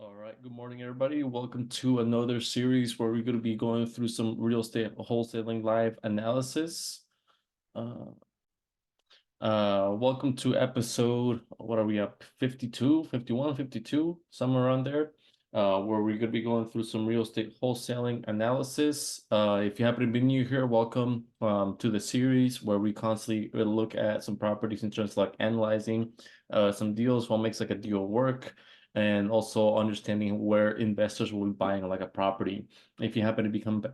All right, good morning, everybody. Welcome to another series where we're going to be going through some real estate wholesaling live analysis. Uh, Welcome to episode, what are we up? 52, 51, 52, somewhere around there, where we're going to be going through some real estate wholesaling analysis. If you happen to be new here, welcome to the series where we constantly look at some properties in terms of like analyzing some deals, what makes like a deal work, and also understanding where investors will be buying like a property. If you happen to become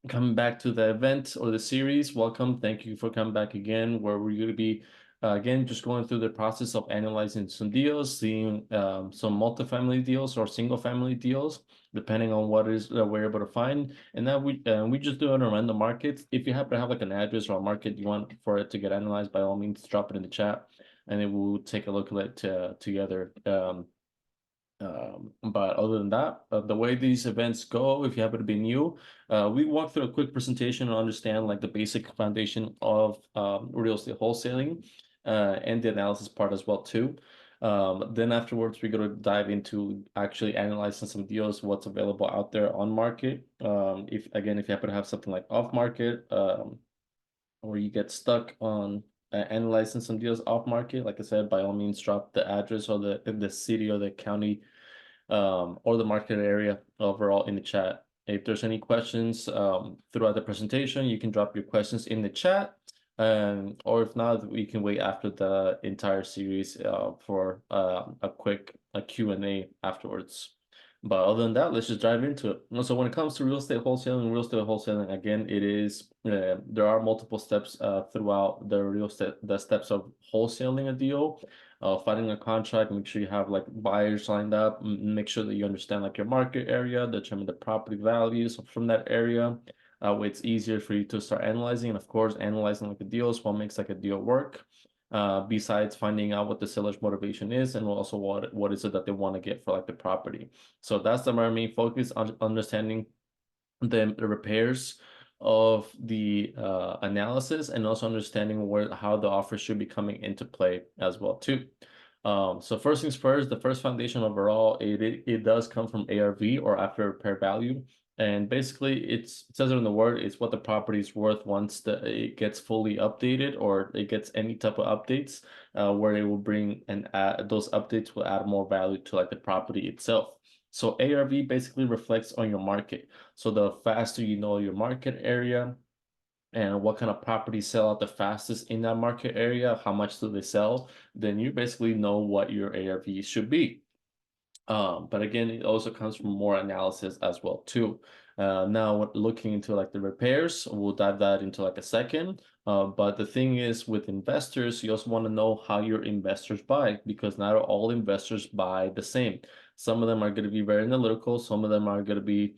coming back to the event or the series, welcome. Thank you for coming back again, where we're going to be again just going through the process of analyzing some deals, seeing some multifamily deals or single family deals, depending on what is we're able to find. And that we just do it around the markets. If you happen to have like an address or a market you want for it to get analyzed, by all means, drop it in the chat, and then we'll take a look at it together. But other than that, the way these events go, if you happen to be new, we walk through a quick presentation and understand like the basic foundation of real estate wholesaling and the analysis part as well too. Then afterwards, we're going to dive into actually analyzing some deals, what's available out there on market. If you happen to have something like off market, or you get stuck on analyzing some deals off market, like I said, by all means, drop the address or the city or the county or the market area overall in the chat. If there's any questions throughout the presentation, you can drop your questions in the chat. Or if not, we can wait after the entire series for a quick Q&A afterwards. But other than that, let's just dive into it. So when it comes to real estate wholesaling, again, it is there are multiple steps throughout the steps of wholesaling a deal, finding a contract, make sure you have like buyers lined up, make sure that you understand like your market area, determine the property values from that area. It's easier for you to start analyzing, and of course, analyzing like the deals, what makes like a deal work. Besides finding out what the seller's motivation is and also what is it that they want to get for like the property. So that's the main focus on understanding the repairs of the analysis, and also understanding how the offer should be coming into play as well too. So first things first, the first foundation overall, it does come from ARV, or after repair value. And basically it says it in the word, it's what the property is worth once it gets fully updated, or it gets any type of updates, where it will bring and those updates will add more value to like the property itself. So ARV basically reflects on your market. So the faster you know your market area and what kind of properties sell out the fastest in that market area, how much do they sell, then you basically know what your ARV should be. But again, it also comes from more analysis as well too. Now looking into like the repairs, we'll dive that into like a second. But the thing is, with investors, you also want to know how your investors buy, because not all investors buy the same. Some of them are going to be very analytical. Some of them are going to be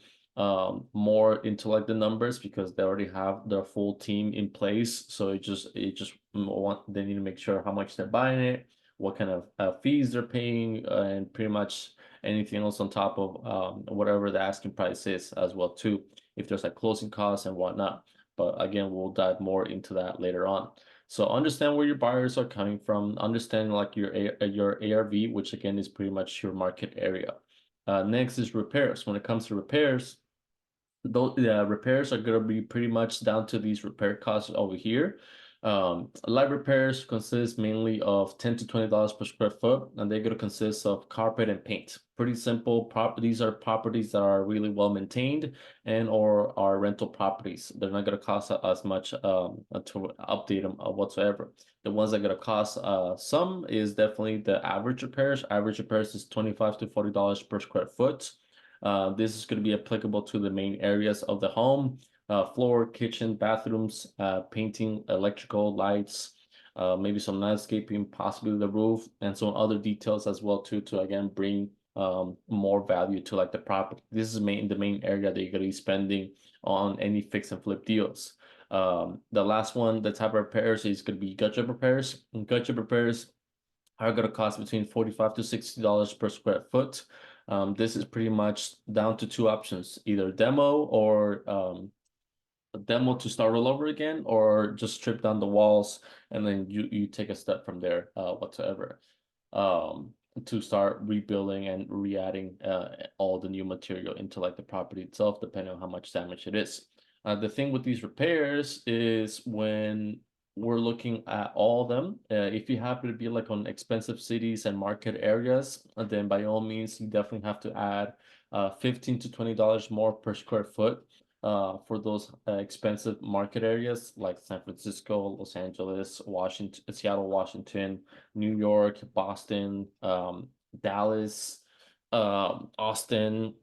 more into like the numbers because they already have their full team in place. So they need to make sure how much they're buying it, what kind of fees they're paying, and pretty much anything else on top of whatever the asking price is as well too, if there's like closing costs and whatnot. But again, we'll dive more into that later on. So understand where your buyers are coming from, understand like your ARV, which again is pretty much your market area. Next is repairs. When it comes to repairs, those repairs are going to be pretty much down to these repair costs over here. Light repairs consist mainly of $10 to $20 per square foot, and they're going to consist of carpet and paint. Pretty simple. These are properties that are really well maintained and/or are rental properties. They're not going to cost as much to update them whatsoever. The ones that are going to cost some is definitely the average repairs. Average repairs is $25 to $40 per square foot. This is going to be applicable to the main areas of the home: floor, kitchen, bathrooms, painting, electrical, lights, maybe some landscaping, possibly the roof, and some other details as well too, to again bring more value to like the property. This is the main area that you're going to be spending on any fix and flip deals. The last one, the type of repairs, is going to be gut job repairs. And gut job repairs are going to cost between $45 to $60 per square foot. This is pretty much down to two options: either demo or a demo to start all over again, or just strip down the walls and then you take a step from there whatsoever. to start rebuilding and re-adding all the new material into like the property itself, depending on how much damage it is. The thing with these repairs is when we're looking at all of them, if you happen to be like on expensive cities and market areas, then by all means, you definitely have to add $15 to $20 more per square foot for those expensive market areas like San Francisco, Los Angeles, Washington, Seattle, Washington, New York, Boston, Dallas, Austin.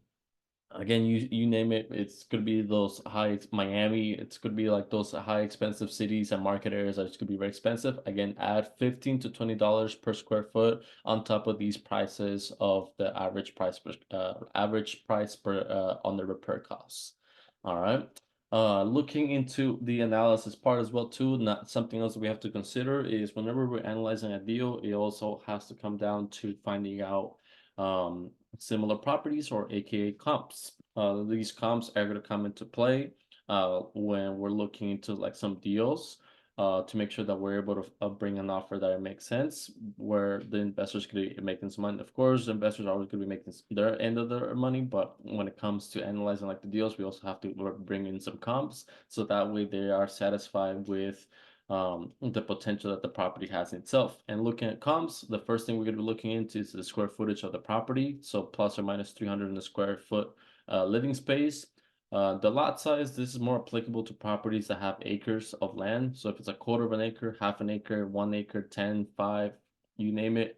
Again, you name it, it's gonna be those high Miami. It's gonna be like those high expensive cities and market areas that it's gonna be very expensive. Again, add $15 to $20 per square foot on top of these prices of the average price per on the repair costs. All right. Looking into the analysis part as well too, not something else we have to consider is whenever we're analyzing a deal, it also has to come down to finding out similar properties or AKA comps. These comps are going to come into play when we're looking into like some deals to make sure that we're able to bring an offer that makes sense, where the investors could be making some money. Of course, the investors are always going to be making their end of their money, but when it comes to analyzing like the deals, we also have to bring in some comps so that way they are satisfied with the potential that the property has in itself. And looking at comps, the first thing we're going to be looking into is the square footage of the property. So plus or minus 300 in the square foot living space. The lot size, this is more applicable to properties that have acres of land. So if it's a quarter of an acre, half an acre, 1 acre, 10, 5, you name it,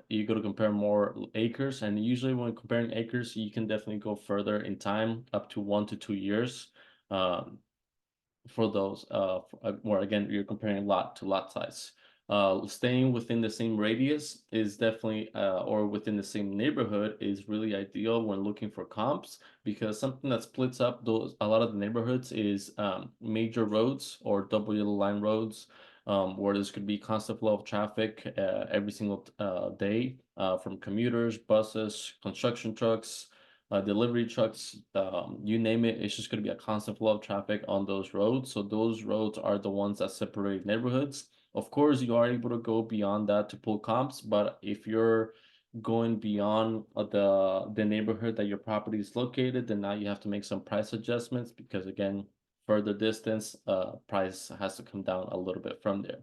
you go to compare more acres. And usually when comparing acres, you can definitely go further in time, up to 1 to 2 years. Um, for those where again you're comparing lot to lot size. Staying within the same radius is definitely or within the same neighborhood is really ideal when looking for comps, because something that splits up those a lot of the neighborhoods is major roads or double yellow line roads, where there's could be constant flow of traffic every single day from commuters, buses, construction trucks, delivery trucks, you name it, it's just going to be a constant flow of traffic on those roads. So those roads are the ones that separate neighborhoods. Of course, you are able to go beyond that to pull comps, but if you're going beyond the neighborhood that your property is located, then now you have to make some price adjustments because again, further distance, price has to come down a little bit from there.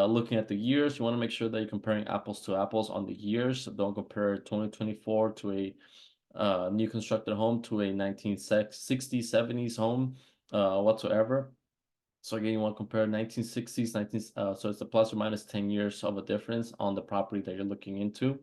Looking at the years, you want to make sure that you're comparing apples to apples on the years. Don't compare 2024 to a new constructed home to a 1960s, 70s home whatsoever. So again, you want to compare 1960s, so it's a plus or minus 10 years of a difference on the property that you're looking into,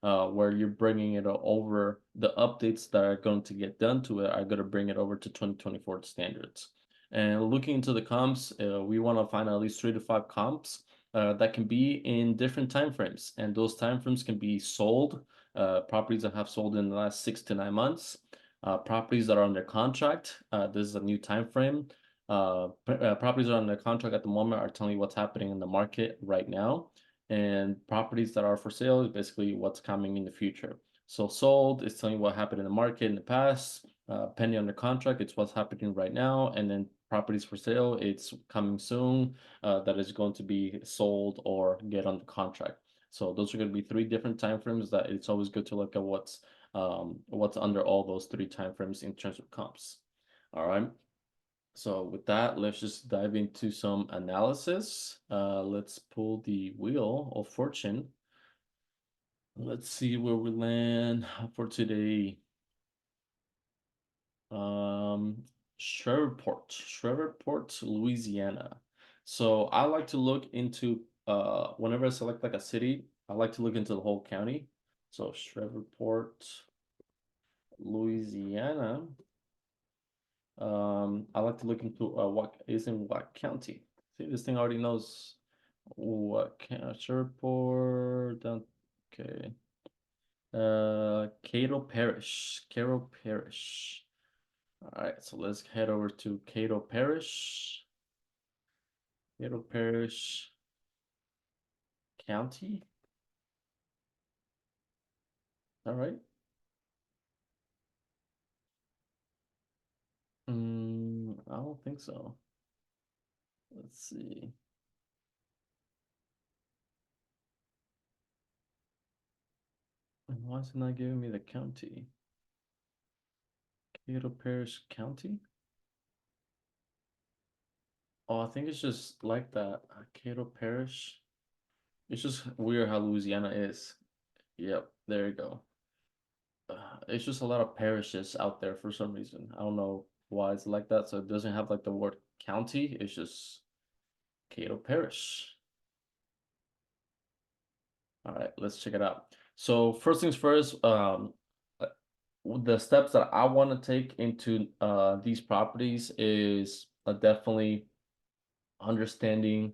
where you're bringing it over, the updates that are going to get done to it are going to bring it over to 2024 standards. And looking into the comps, we want to find at least 3 to 5 comps that can be in different time frames, and those time frames can be sold, properties that have sold in the last 6 to 9 months, properties that are under contract. This is a new time frame. Properties that are under contract at the moment are telling you what's happening in the market right now, and properties that are for sale is basically what's coming in the future. So sold is telling you what happened in the market in the past. Pending under contract, it's what's happening right now, and then properties for sale, it's coming soon, that is going to be sold or get under contract. So those are going to be 3 different timeframes that it's always good to look at what's under all those 3 timeframes in terms of comps. All right. So with that, let's just dive into some analysis. Let's pull the wheel of fortune. Let's see where we land for today. Shreveport, Louisiana. So I like to look into whenever I select like a city, I like to look into the whole county. So Shreveport, Louisiana. I like to look into what is in what county. See, this thing already knows what county. Shreveport. Okay. Cato Parish. Cato Parish. All right, so let's head over to Cato Parish. Cato Parish County. All right. I don't think so. Let's see. why is it not giving me the county? Cato Parish County? Oh, I think it's just like that. Cato Parish. It's just weird how Louisiana is. Yep, there you go. It's just a lot of parishes out there for some reason. I don't know why it's like that. So it doesn't have like the word county. It's just Cato Parish. All right, let's check it out. So first things first, uh, the steps that I want to take into these properties is definitely understanding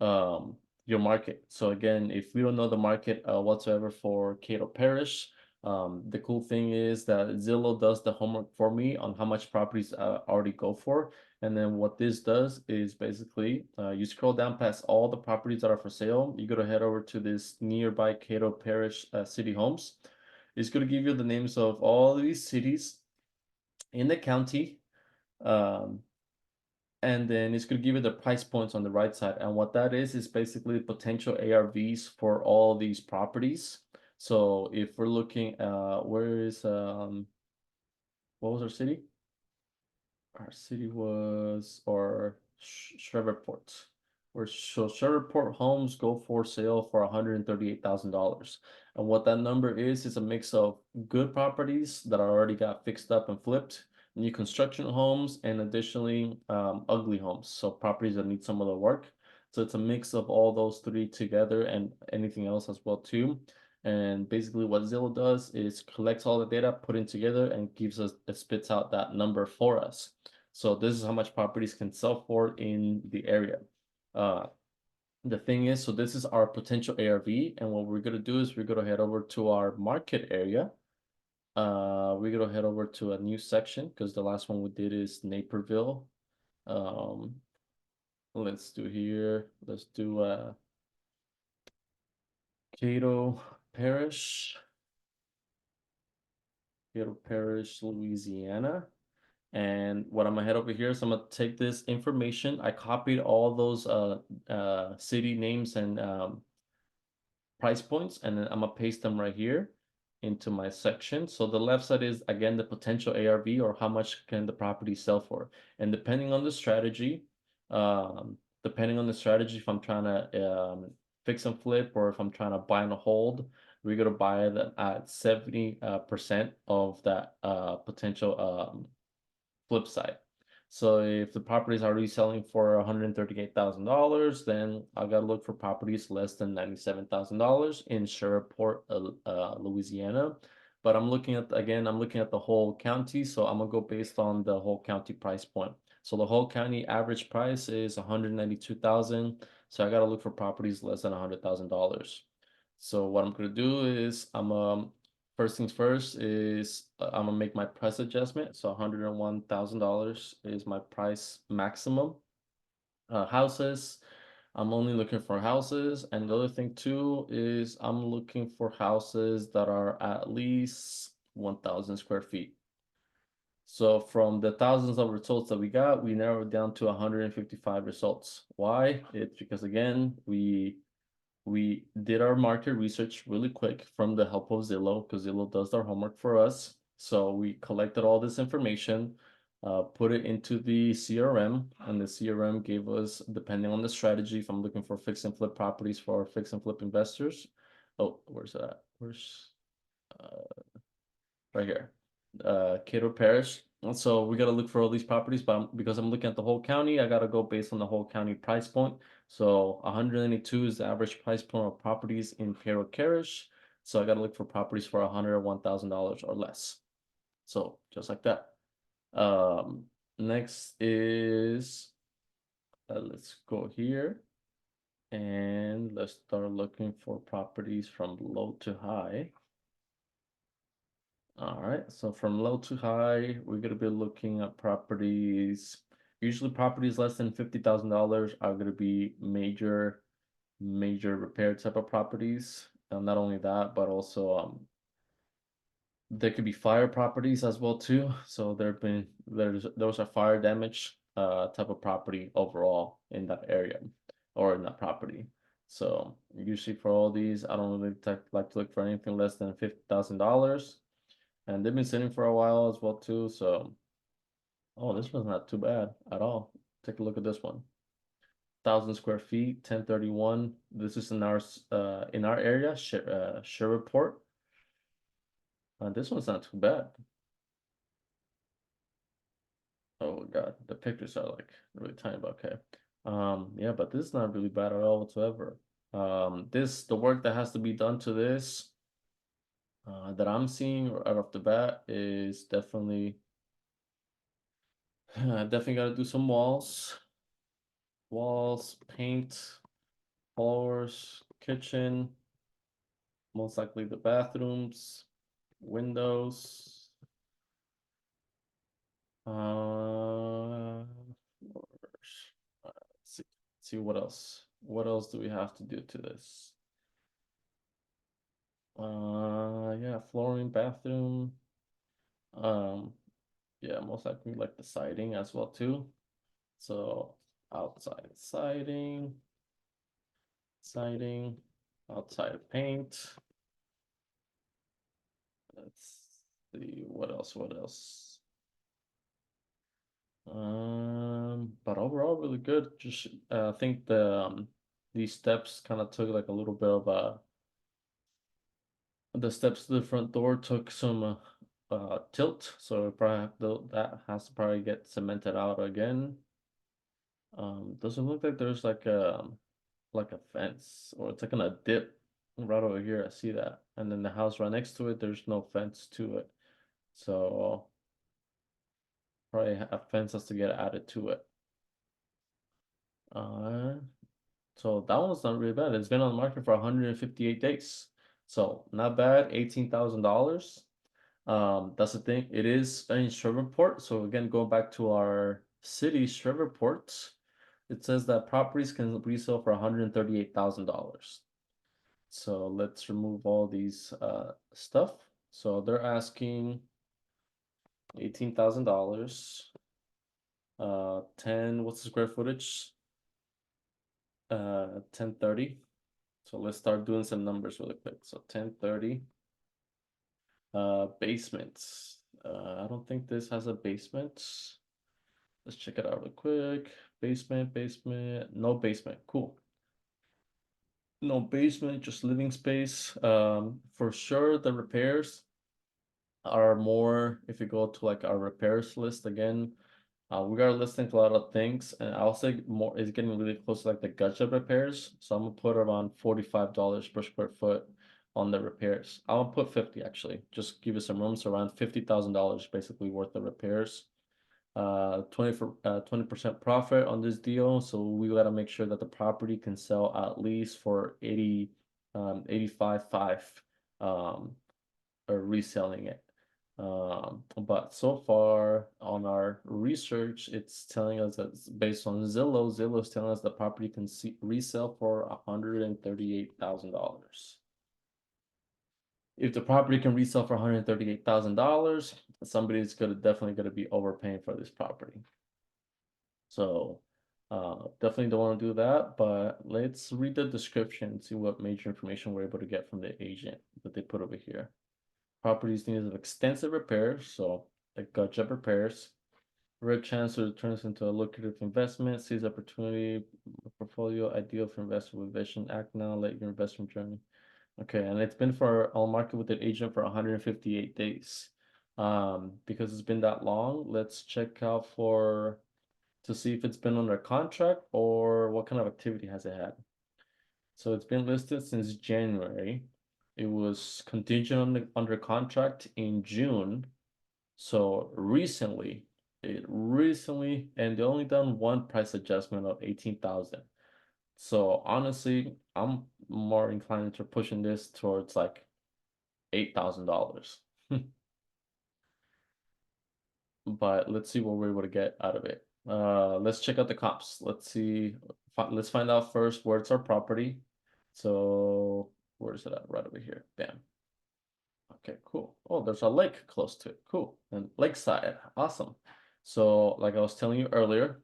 um, your market. So again, if we don't know the market whatsoever for Cato Parish, the cool thing is that Zillow does the homework for me on how much properties already go for. And then what this does is basically you scroll down past all the properties that are for sale. You go to head over to this nearby Cato Parish city homes. It's going to give you the names of all these cities in the county. Um, and then it's going to give you the price points on the right side. And what that is basically potential ARVs for all these properties. So if we're looking, where is, what was our city? Our city was, or Shreveport. Where so Shreveport homes go for sale for $138,000. And what that number is a mix of good properties that are already got fixed up and flipped, new construction homes, and additionally ugly homes. So properties that need some of the work. So it's a mix of all those three together and anything else as well too. And basically what Zillow does is collects all the data, put it together, and gives us, it spits out that number for us. So this is how much properties can sell for in the area. Uh, the thing is, so this is our potential ARV, and what we're gonna do is we're gonna head over to our market area. We're gonna head over to a new section because the last one we did is Naperville. Um, let's do here. Let's do Cato Parish, Cato Parish, Louisiana. And what I'm gonna head over here is I'm gonna take this information. I copied all those city names and price points, and then I'm gonna paste them right here into my section. So the left side is again the potential ARV or how much can the property sell for. And depending on the strategy, if I'm trying to fix and flip or if I'm trying to buy and hold, we're gonna buy that at 70% of that potential flip side. So if the property is already selling for $138,000, then I gotta look for properties less than $97,000 in Shreveport, Louisiana. But I'm looking at the whole county, so I'm gonna go based on the whole county price point. So the whole county average price is 192,000. So I gotta look for properties less than $100,000. So what I'm gonna do is first things first is I'm gonna make my price adjustment. So $101,000 is my price maximum. Houses, I'm only looking for houses. And the other thing too is I'm looking for houses that are at least 1,000 square feet. So from the thousands of results that we got, we narrowed down to 155 results. Why? It's because again, we did our market research really quick from the help of Zillow because Zillow does their homework for us. So we collected all this information, put it into the CRM, and the CRM gave us, depending on the strategy, if I'm looking for fix and flip properties for fix and flip investors. Oh, where's that? Where's right here? Cato Parish. And so we got to look for all these properties, but because I'm looking at the whole county, I got to go based on the whole county price point. So 192 is the average price point of properties in Cato Parish. So I got to look for properties for $101,000 or less. So just like that. Um, next is let's go here and let's start looking for properties from low to high. All right, so from low to high, we're gonna be looking at properties. Usually properties less than $50,000 are gonna be major repair type of properties. Not only that, but also there could be fire properties as well too. So those are fire damage type of property overall in that area or in that property. So usually for all these, I don't really like to look for anything less than $50,000. And they've been sitting for a while as well too. So, oh, this one's not too bad at all. Take a look at this one. 1,000 square feet, 1031. This is in our area, Sherwoodport. This one's not too bad. Oh God, the pictures are like really tiny, but okay. Yeah, but this is not really bad at all whatsoever. The work that has to be done to this, that I'm seeing right off the bat is definitely, definitely got to do some walls, paint, floors, kitchen, most likely the bathrooms, windows, floors. See what else. What else do we have to do to this? Yeah, flooring, bathroom. Um, yeah, most likely like the siding as well too. So outside siding, outside paint. Let's see what else. But overall, really good. Just I think these steps kind of took like a little bit of the steps to the front door took some tilt, so probably that has to probably get cemented out again. Doesn't look like there's like a fence, or it's like in a dip right over here. I see that, and then the house right next to it, there's no fence to it, so probably a fence has to get added to it. Uh, so that one's not really bad. It's been on the market for 158 days, so not bad. $18,000. That's the thing. It is in Shreveport. So again, going back to our city, Shreveport, it says that properties can resell for $138,000. So let's remove all these stuff. So they're asking $18,000. 10, what's the square footage? 1030. So let's start doing some numbers really quick. So 1030. Basements. I don't think this has a basement. Let's check it out real quick. Basement, no basement. Cool. No basement, just living space. For sure, the repairs are more, if you go to like our repairs list again, we are listing a lot of things, and I'll say more is getting really close to like the gotcha repairs. So I'm gonna put around $45 per square foot on the repairs. I'll put 50 actually, just give you some room. So around $50,000 basically worth of repairs. 20% profit on this deal. So we gotta make sure that the property can sell at least for 85.5, or reselling it. But so far on our research, it's telling us that it's based on Zillow. Zillow's telling us the property can resell for $138,000. If the property can resell for $138,000, somebody's definitely gonna be overpaying for this property. So definitely don't want to do that, but let's read the description, see what major information we're able to get from the agent that they put over here. Properties needs of extensive repairs, so like gut repairs. Rare chance to turn this into a lucrative investment, seize opportunity, portfolio ideal for investor with vision, act now, let your investment journey. Okay, and it's been on market with an agent for 158 days. Because it's been that long, let's check out to see if it's been under contract or what kind of activity has it had. So it's been listed since January. It was contingent under contract in June. So recently, and they only done one price adjustment of 18,000. So honestly, I'm more inclined to pushing this towards like $8,000. But let's see what we're able to get out of it. Let's check out the comps. Let's find out first where's our property. So where is it at? Right over here. Bam. Okay, cool. Oh, there's a lake close to it. Cool. And lakeside. Awesome. So like I was telling you earlier,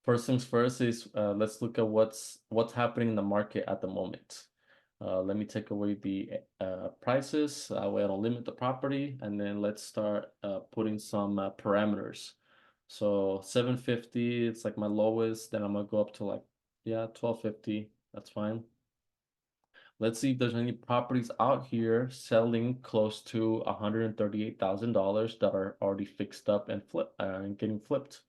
First things first is let's look at what's happening in the market at the moment. Let me take away the prices. That way I don't limit the property, and then let's start putting some parameters. So 750, it's like my lowest. Then I'm gonna go up to like, yeah, 1250. That's fine. Let's see if there's any properties out here selling close to $138,000 that are already fixed up and and getting flipped.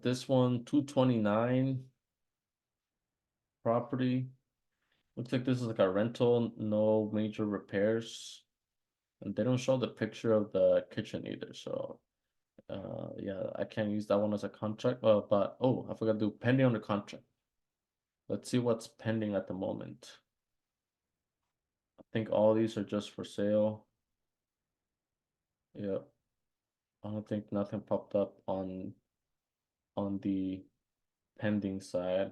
This one, 229 property. Looks like this is like a rental, no major repairs. And they don't show the picture of the kitchen either. So, yeah, I can't use that one as a contract. But oh, I forgot to do pending under contract. Let's see what's pending at the moment. I think all these are just for sale. Yeah, I don't think nothing popped up on the pending side.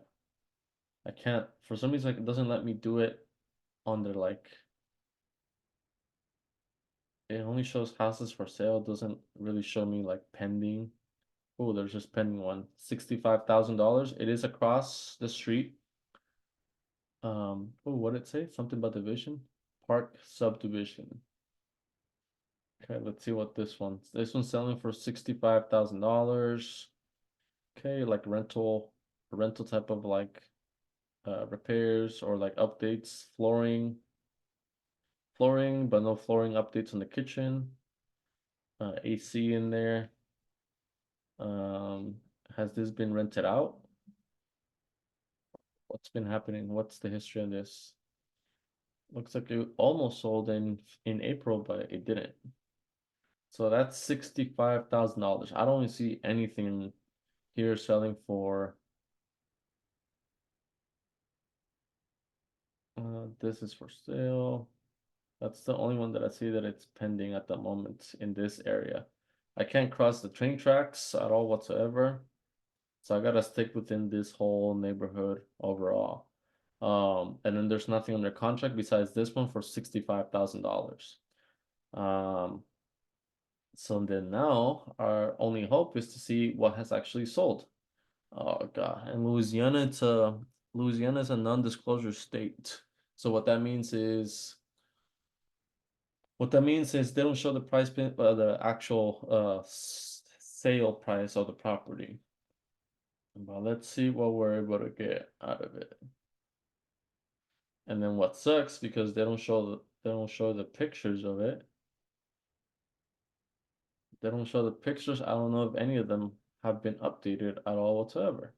I can't, for some reason, like, it doesn't let me do it on their like, it only shows houses for sale. It doesn't really show me like pending. Oh, there's just pending one. $65,000. It is across the street. Oh, what did it say? Something about division? Park subdivision. Okay, let's see what this one. This one's selling for $65,000. Okay, like rental type of like repairs or like updates, flooring, but no flooring updates in the kitchen. AC in there. Um, has this been rented out? What's been happening? What's the history of this? Looks like it almost sold in April, but it didn't. So that's $65,000. I don't see anything here selling for this is for sale. That's the only one that I see that it's pending at the moment in this area. I can't cross the train tracks at all whatsoever. So I gotta stick within this whole neighborhood overall. And then there's nothing under contract besides this one for $65,000. Um, so then now our only hope is to see what has actually sold. Oh God. And Louisiana is a non-disclosure state. So what that means is they don't show the the actual sale price of the property. But let's see what we're able to get out of it. And then what sucks because they don't show the pictures of it. They don't show the pictures. I don't know if any of them have been updated at all whatsoever.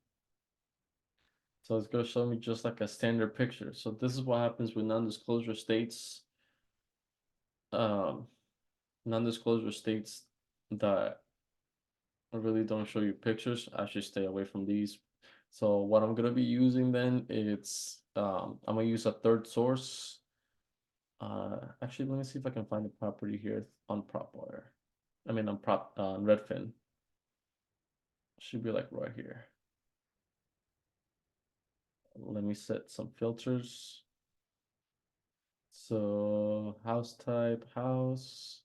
So it's gonna show me just like a standard picture. So this is what happens with non-disclosure states. Um, non-disclosure states that really don't show you pictures. I should stay away from these. So what I'm gonna be using then, I'm gonna use a third source. Actually, let me see if I can find the property here on PropWire. I mean on Redfin. Should be like right here. Let me set some filters. So house type, house,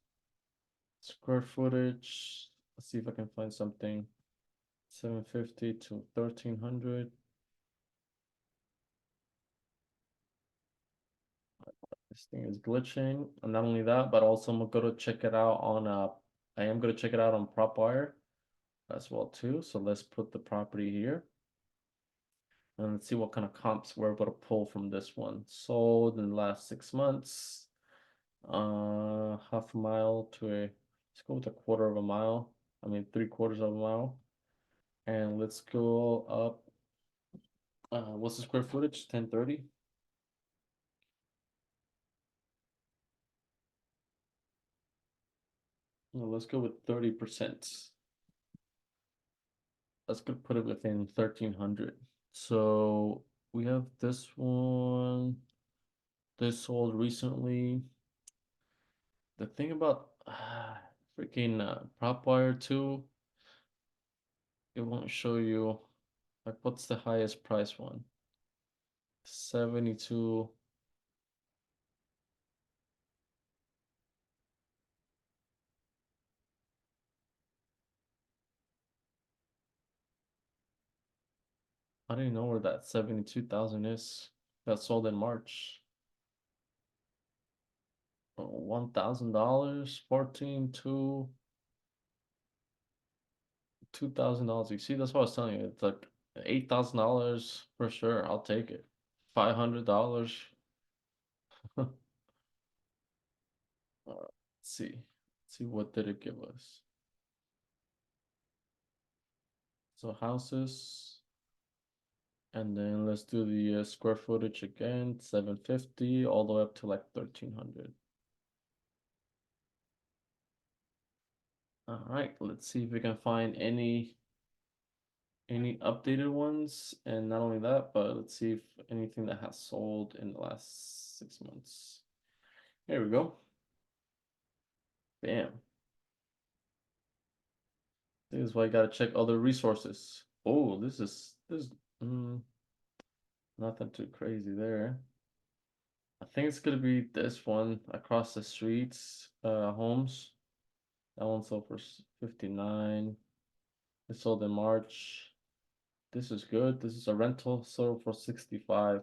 square footage. Let's see if I can find something. 750 to 1300. This thing is glitching. And not only that, but also I'm gonna check it out on I am gonna check it out on PropWire as well too. So let's put the property here. And let's see what kind of comps we're able to pull from this one. Sold in the last 6 months. Half a mile to let's go with a quarter of a mile. I mean, 3/4 of a mile. And let's go up. What's the square footage? 1030. Well, let's go with 30%. Let's go put it within 1300. So we have this one. This sold recently. The thing about freaking PropWire too, it won't show you like what's the highest price one. 72. I don't even know where that 72,000 is. That sold in March. $1,000, 14 to $2,000. You see, that's what I was telling you. It's like $8,000 for sure. I'll take it. $500. Let's see. Let's see what did it give us. So houses, and then let's do the square footage again. 750 all the way up to like 1,300. All right, let's see if we can find any updated ones, and not only that, but let's see if anything that has sold in the last 6 months. Here we go. Bam. This is why you gotta check other resources. Oh, this mm, nothing too crazy there. I think it's gonna be this one across the streets, homes. That one sold for 59. It sold in March. This is good. This is a rental, sold for 65.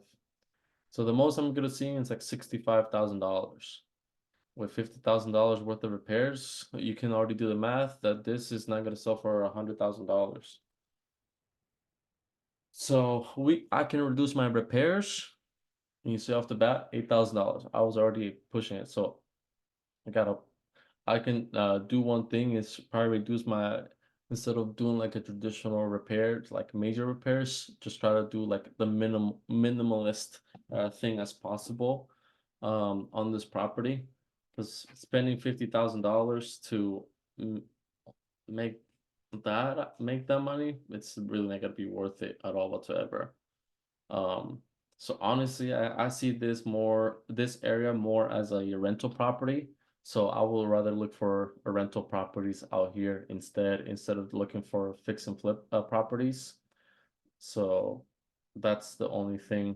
So the most I'm gonna see is like $65,000. With $50,000 worth of repairs, you can already do the math that this is not gonna sell for $100,000. So I can reduce my repairs. And you see off the bat, $8,000. I was already pushing it, so I gotta I can do one thing is probably reduce my instead of doing like a traditional repair, like major repairs, just try to do like the minimalist thing as possible on this property. Because spending $50,000 to m- make make that money, it's really not gonna be worth it at all whatsoever. Um, so honestly, I see this area more as a rental property. So I will rather look for rental properties out here instead of looking for fix and flip properties. So that's the only thing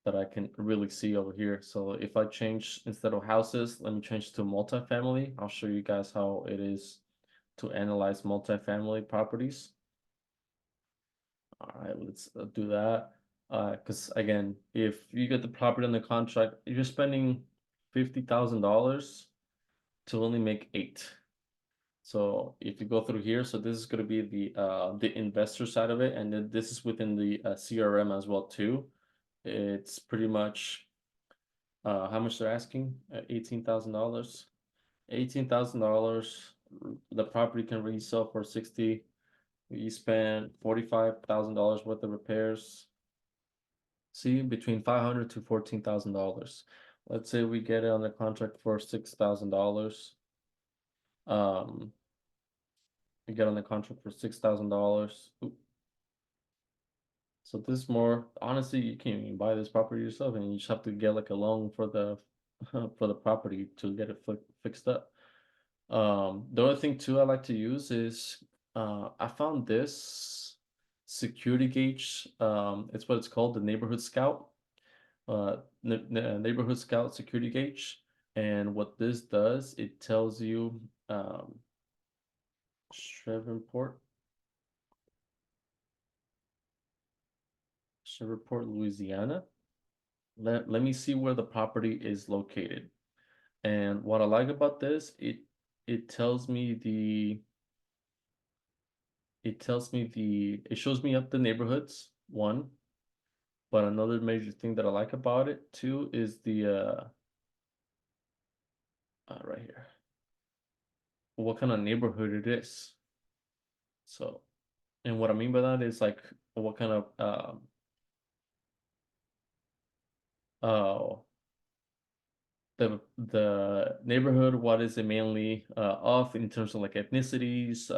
that I can really see over here. So if I change instead of houses, let me change to multifamily. I'll show you guys how it is to analyze multifamily properties. All right, let's do that. Because again, if you get the property on the contract, you're spending $50,000 to only make eight. So if you go through here, so this is going to be the investor side of it, and then this is within the CRM as well too. It's pretty much how much they're asking? $18,000. $18,000. The property can resell for 60. You spend $45,000 worth of repairs. See, between 500 to $14,000. Let's say we get it on the contract for $6,000. Um, we get on the contract for $6,000. So this is more honestly, you can't even buy this property yourself, and you just have to get like a loan for the for the property to get it fixed up. The other thing too I like to use is I found this security gauge. It's what it's called, the Neighborhood Scout. Neighborhood Scout security gauge. And what this does, it tells you Shreveport, Shreveport, Louisiana. Let me see where the property is located. And what I like about this, it tells me it shows me up the neighborhoods, one. But another major thing that I like about it too is the right here, what kind of neighborhood it is. So, and what I mean by that is like what kind of uh the neighborhood, what is it mainly of in terms of like ethnicities,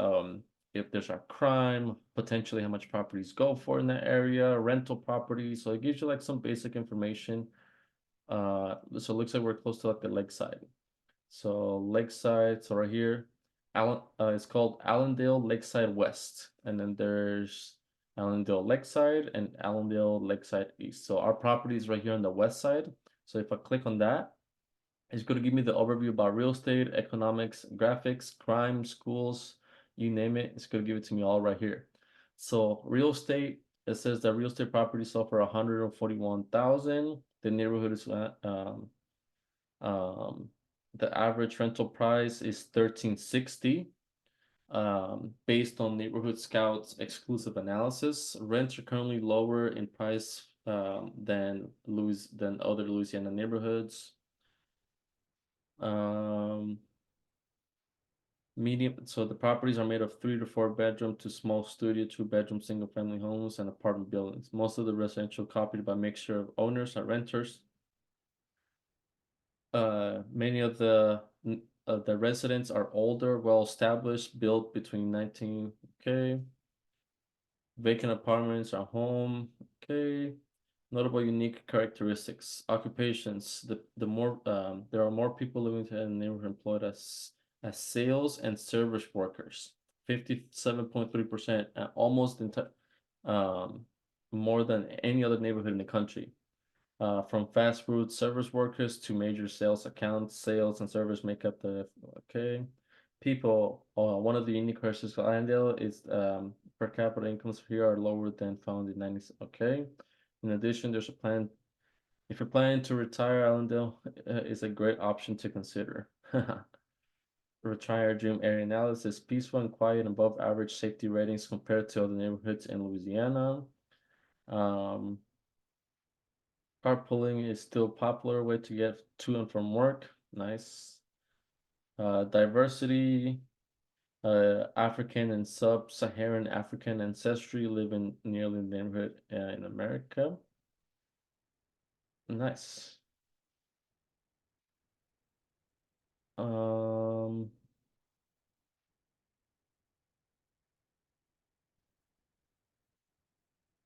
if there's a crime, potentially how much properties go for in that area, rental property. So it gives you like some basic information. So it looks like we're close to like the lakeside. So Lakeside, so right here, it's called Allendale Lakeside West, and then there's Allendale Lakeside and Allendale Lakeside East. So our property is right here on the west side. So if I click on that, it's going to give me the overview about real estate, economics, graphics, crime, schools, you name it. It's going to give it to me all right here. So real estate, It says that real estate property sold for 141,000. The neighborhood is um the average rental price is 1360. Based on Neighborhood Scout's exclusive analysis, rents are currently lower in price than other Louisiana neighborhoods. Um, Medium, so the properties are made of 3 to 4 bedroom to small studio, 2 bedroom, single family homes and apartment buildings. Most of the residential copied by mixture of owners and renters. Many of the residents are older, well established, built between 19. Okay. Vacant apartments are home. Okay. Notable unique characteristics. Occupations. The more there are more people living in the neighborhood employed as sales and service workers. 57.3%, almost um more than any other neighborhood in the country. From fast food service workers to major sales accounts, sales and service make up the okay. People, one of the unique characteristics of Allendale is per capita incomes here are lower than found in 90s. Okay. In addition, there's a plan. If you're planning to retire, Allendale is a great option to consider. Retire dream area analysis: peaceful and quiet, and above average safety ratings compared to other neighborhoods in Louisiana. Um, Carpooling is still popular way to get to and from work. Nice. Diversity. African and sub-Saharan African ancestry live in nearly the neighborhood in America. Nice. Um,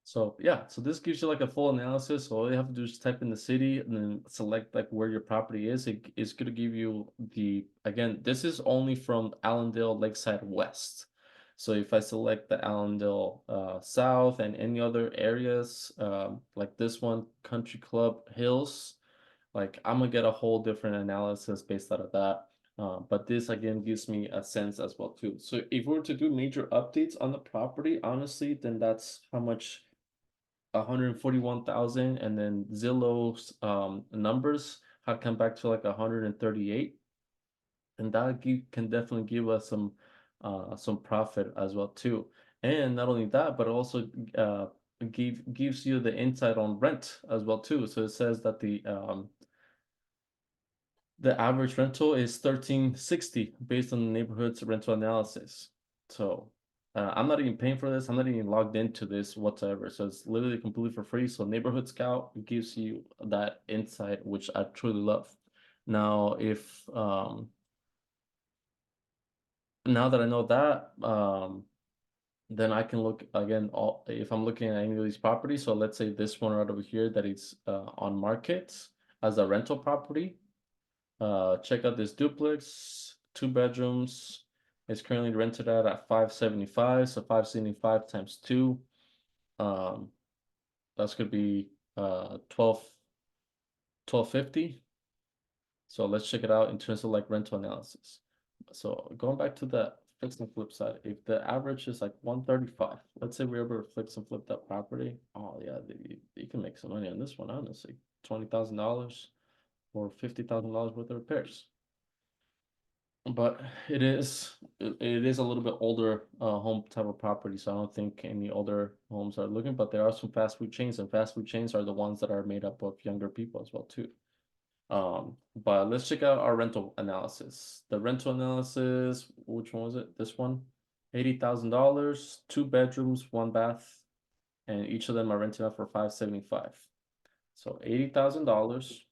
So yeah, so this gives you like a full analysis. So all you have to do is type in the city and then select like where your property is. It's gonna give you the again, this is only from Allendale Lakeside West. So if I select the Allendale South and any other areas, like this one, Country Club Hills, like I'm gonna get a whole different analysis based out of that. But this again gives me a sense as well too. So if we were to do major updates on the property, honestly, then that's how much 141,000, and then Zillow's numbers have come back to like 138, and that can definitely give us some profit as well too. And not only that, but also gives you the insight on rent as well too. So it says that the average rental is 1360 based on the neighborhood's rental analysis. So I'm not even paying for this. I'm not even logged into this whatsoever. So it's literally completely for free. So Neighborhood Scout gives you that insight, which I truly love. Now, if now that I know that, then I can look again. All if I'm looking at any of these properties. So let's say this one right over here that is on market as a rental property. Check out this duplex, 2 bedrooms. It's currently rented out at 575, so 575 times 2. Um, that's gonna be 1250. So let's check it out in terms of like rental analysis. So going back to the fix and flip side, if the average is like 135, let's say we're able to fix and flip that property. Oh yeah, you can make some money on this one, honestly. $20,000 or $50,000 worth of repairs. But it is a little bit older home type of property, so I don't think any older homes are looking, but there are some fast food chains, and fast food chains are the ones that are made up of younger people as well too. But let's check out our rental analysis. The rental analysis, which one was it? This one, $80,000, 2 bedrooms, 1 bath, and each of them are rented out for 575. So $80,000.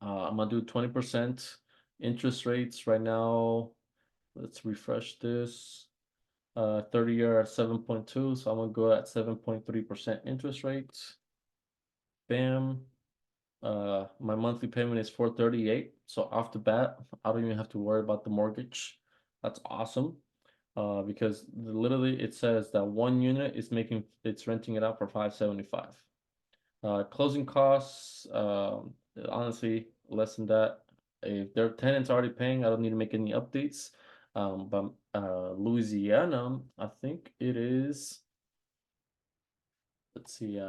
I'm gonna do 20% interest rates right now. Let's refresh this. 30-year at 7.2, so I'm gonna go at 7.3% interest rates. Bam. My monthly payment is 438. So off the bat, I don't even have to worry about the mortgage. That's awesome. Because literally it says that one unit is it's renting it out for 575. Closing costs, honestly, less than that. If their tenants already paying, I don't need to make any updates. But Louisiana, I think it is let's see,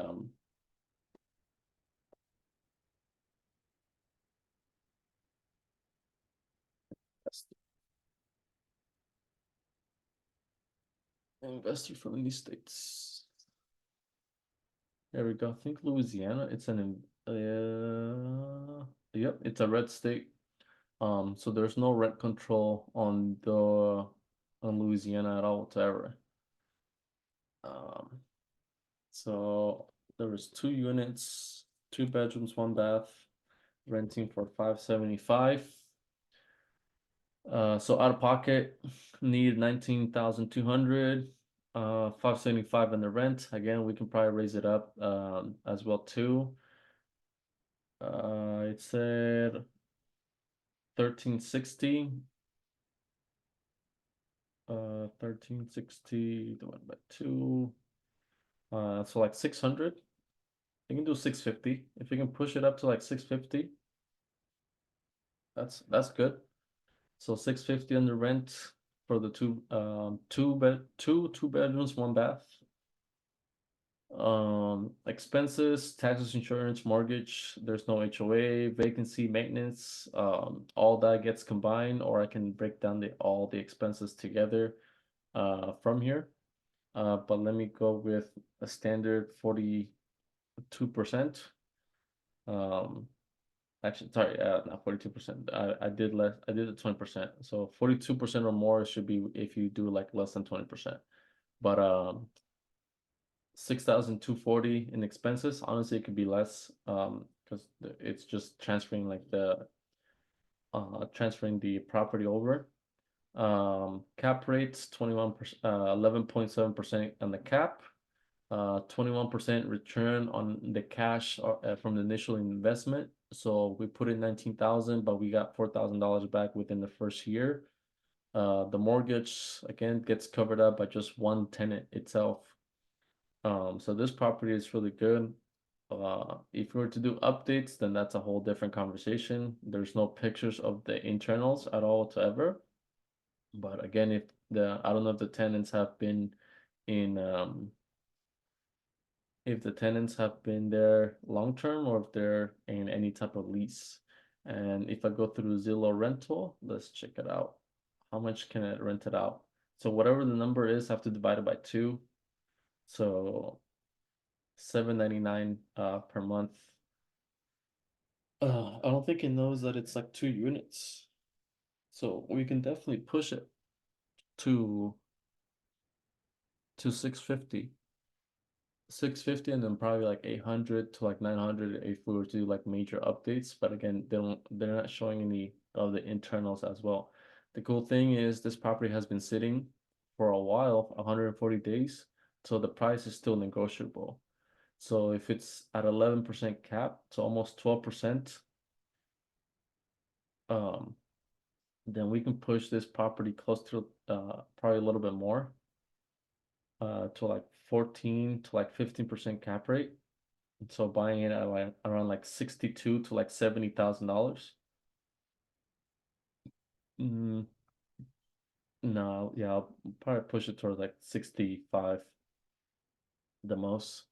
investor from these states. There we go. I think Louisiana. It's yep, it's a red state. So there's no rent control on Louisiana at all whatsoever. Um, so there was 2 units, 2 bedrooms, 1 bath, renting for 575. So out of pocket, need 19,200. 575 in the rent. Again, we can probably raise it up as well too. It said 1360. 1360 divided by 2. So like 600. You can do 650. If you can push it up to like 650, that's good. So 650 on the rent for the two bedrooms, 1 bath. Expenses, taxes, insurance, mortgage, there's no HOA, vacancy, maintenance, all that gets combined, or I can break down all the expenses together from here. But let me go with a standard 42%. Actually, sorry, not 42%. I did less. I did the 20%. So 42% or more should be if you do like less than 20%. But 6,240 in expenses. Honestly, it could be less because it's just transferring like the transferring the property over. Cap rates 21%, 11.7% on the cap. 21% return on the cash from the initial investment. So we put in 19,000, but we got $4,000 back within the first year. The mortgage again gets covered up by just one tenant itself. So this property is really good. If we were to do updates, then that's a whole different conversation. There's no pictures of the internals at all whatsoever. But again, I don't know if the tenants have been in if the tenants have been there long term or if they're in any type of lease. And if I go through Zillow rental, let's check it out. How much can it rent it out? So whatever the number is, I have to divide it by 2. So $7.99 per month. I don't think it knows that it's like 2 units. So we can definitely push it to 650. 650 and then probably like 800 to like 900 if we were to do like major updates. But again, they're not showing any of the internals as well. The cool thing is this property has been sitting for a while, 140 days, so the price is still negotiable. So if it's at 11% cap, so almost 12%, um, then we can push this property close to probably a little bit more to like 14 to like 15% cap rate. So buying it at like around like 62 to like $70,000. Mm, no, yeah, I'll probably push it towards like 65 the most.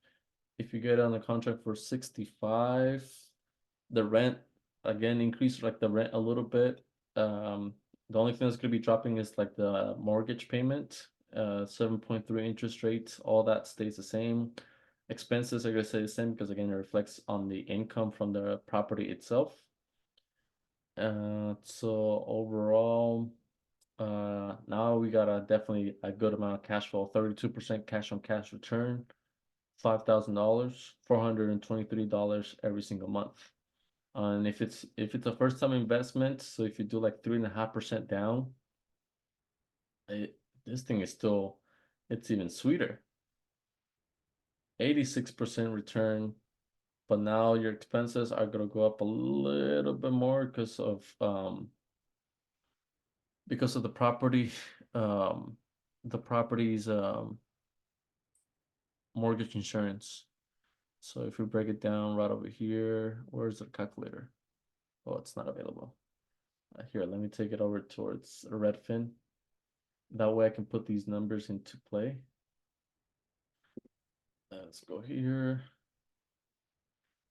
If you get on the contract for 65, the rent again increase like the rent a little bit. The only thing that's gonna be dropping is like the mortgage payment. 7.3 interest rate, all that stays the same. Expenses are gonna stay the same because again it reflects on the income from the property itself. So overall, now we got definitely a good amount of cash flow, 32% cash on cash return, $5,000, $423 every single month. And if it's a first time investment, so if you do like 3.5% down, this thing is still, it's even sweeter. 86% return, but now your expenses are gonna go up a little bit more because of the property, the property's mortgage insurance. So if we break it down right over here, where's the calculator? Oh, it's not available. Here, let me take it over towards Redfin. That way I can put these numbers into play. let's go here.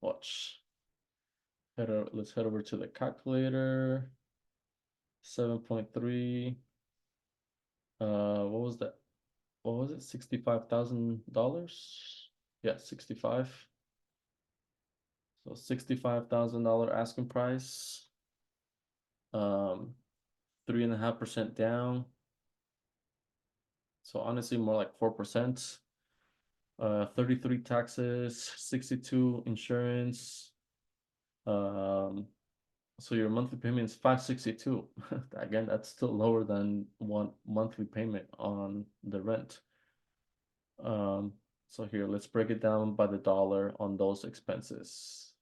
Watch. Let's head over to the calculator. 7.3. What was that? What was it? $65,000? Yeah, 65. So $65,000 asking price. 3.5% down. So honestly, more like 4%. 33 taxes, 62 insurance. So your monthly payment is 562. Again, that's still lower than one monthly payment on the rent. So here, let's break it down by the dollar on those expenses.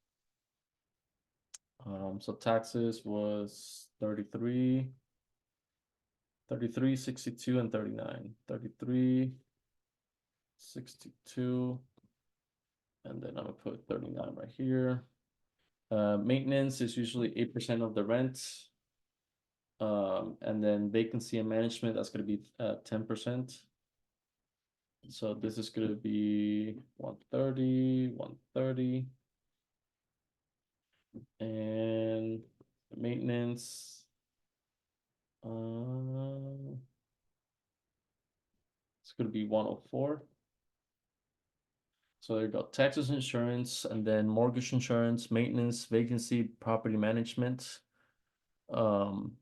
So taxes was 33, 62, and 39. 33, 62, and then I'm gonna put 39 right here. Maintenance is usually 8% of the rent. And then vacancy and management, that's gonna be 10%. So this is gonna be 130, 130. And maintenance. It's gonna be 104. So there you go. Taxes, insurance, and then mortgage insurance, maintenance, vacancy, property management. Um,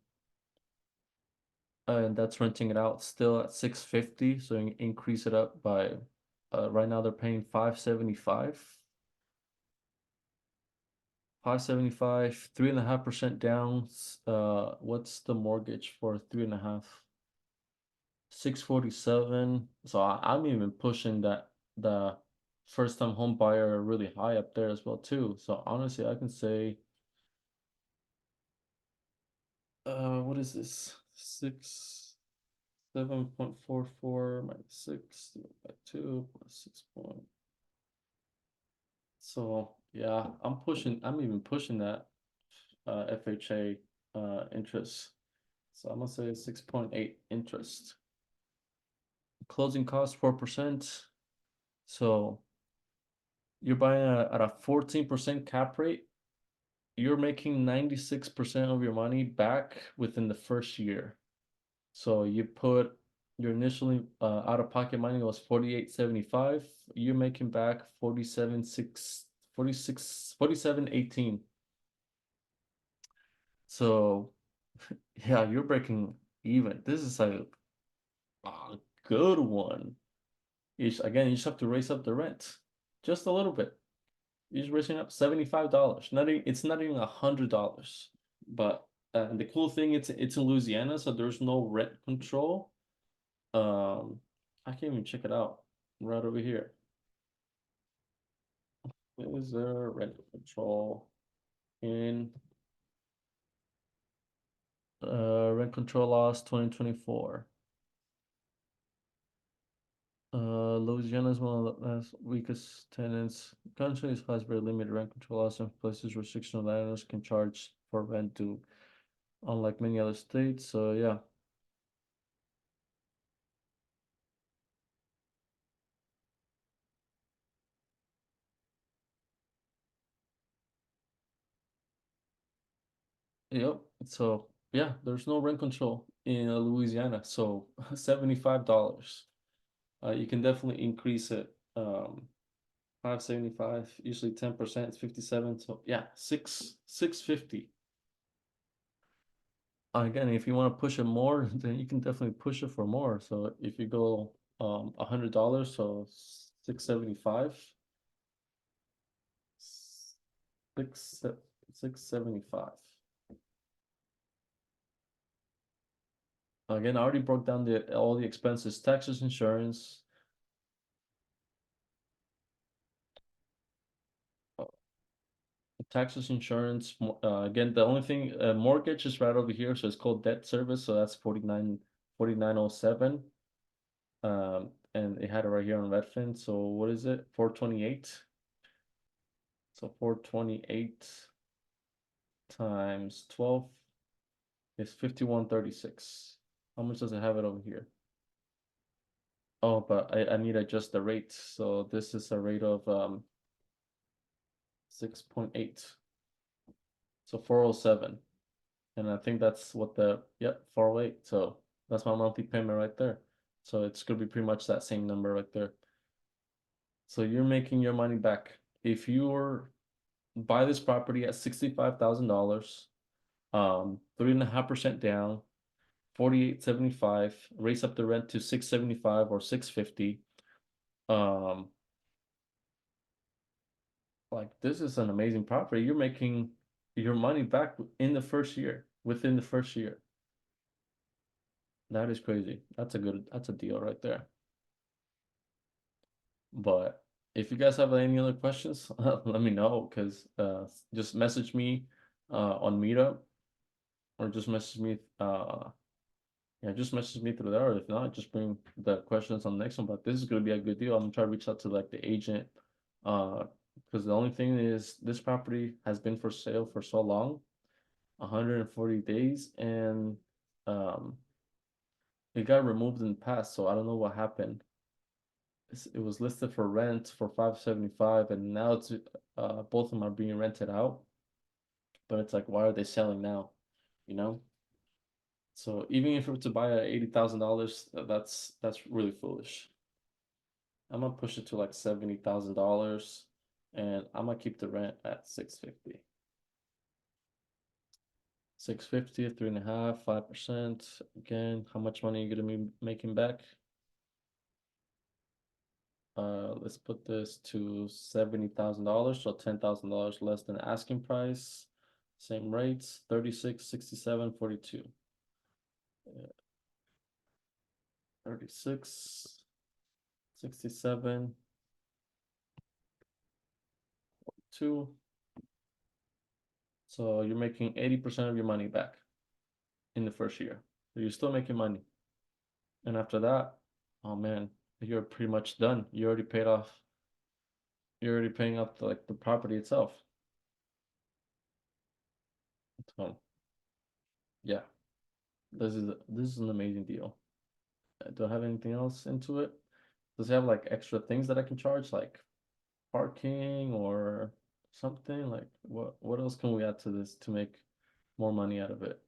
and that's renting it out still at 650. So increase it up by right now they're paying 575. 575, 3.5% down. What's the mortgage for 3.5? 647. So I'm even pushing that the first time home buyer really high up there as well too. So honestly, I can say, what is this? 7.44 minus 6 divided by 2 plus 6 point. So yeah, I'm even pushing that FHA interest. So I'm gonna say 6.8 interest. Closing cost 4%. So you're buying at a 14% cap rate. You're making 96% of your money back within the first year. So you put your initially out of pocket money was 48.75. You're making back 47.18. So yeah, you're breaking even. This is a good one. Again, you just have to raise up the rent just a little bit. You're just raising up $75. It's not even $100. But the cool thing, it's in Louisiana, so there's no rent control. I can't even check it out right over here. Is there rent control in rent control laws 2024? Louisiana is one of the last weakest tenants. Countries has very limited rent control laws and places restriction landlords can charge for rent to, unlike many other states. So yeah. Yep. So yeah, there's no rent control in Louisiana. So $75. You can definitely increase it. 575, usually 10%, it's 57. So yeah, 650. Again, if you want to push it more, then you can definitely push it for more. So if you go $100, so 675, 6 675. Again, I already broke down all the expenses, taxes, insurance. Taxes, insurance. Again, the only thing, mortgage is right over here, so it's called debt service. So that's 4907. And it had it right here on Redfin. So what is it? 428. So 428 times 12 is 5136. How much does it have it over here? Oh, but I need to adjust the rate. So this is a rate of 6.8. So 407. And I think that's what yep, 408. So that's my monthly payment right there. So it's gonna be pretty much that same number right there. So you're making your money back. If you're buy this property at $65,000, 3.5% down, 48.75, raise up the rent to 675 or 650. Um, like this is an amazing property. You're making your money back in the first year, within the first year. That is crazy. That's a deal right there. But if you guys have any other questions, let me know because just message me on Meetup or just message me yeah, just message me through there. Or if not, just bring the questions on the next one. But this is gonna be a good deal. I'm gonna try to reach out to like the agent because the only thing is this property has been for sale for so long, 140 days, and um it got removed in the past, so I don't know what happened. It was listed for rent for 575 and now it's both of them are being rented out, but it's like why are they selling now, you know? So even if it's to buy at $80,000, that's really foolish. I'm gonna push it to like $70,000 and I'm gonna keep the rent at 650. 650, 3.5, 5%. Again, how much money are you gonna be making back? Let's put this to $70,000, so $10,000 less than asking price. Same rates, 36, 67, 42. 36, 67, 2. So you're making 80% of your money back in the first year. So you're still making money. And after that, oh man, you're pretty much done. You already paid off. You're already paying off the property itself. So yeah, this is an amazing deal. Do I have anything else into it? Does it have like extra things that I can charge, like parking or something? Like what else can we add to this to make more money out of it?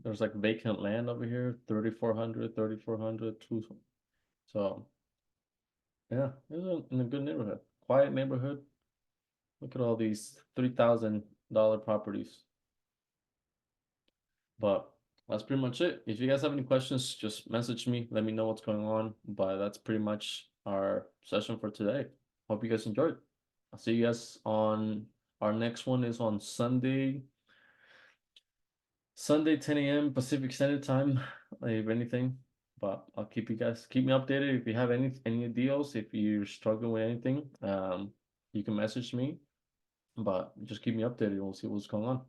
There's like vacant land over here, 3,400, 3,400, two. So yeah, it's in a good neighborhood, quiet neighborhood. Look at all these $3,000 properties. But that's pretty much it. If you guys have any questions, just message me. Let me know what's going on. But that's pretty much our session for today. Hope you guys enjoyed. I'll see you guys on our next one is on Sunday 10 a.m. Pacific Standard Time, if anything. But I'll keep me updated if you have any deals, if you're struggling with anything, you can message me. But just keep me updated. We'll see what's going on.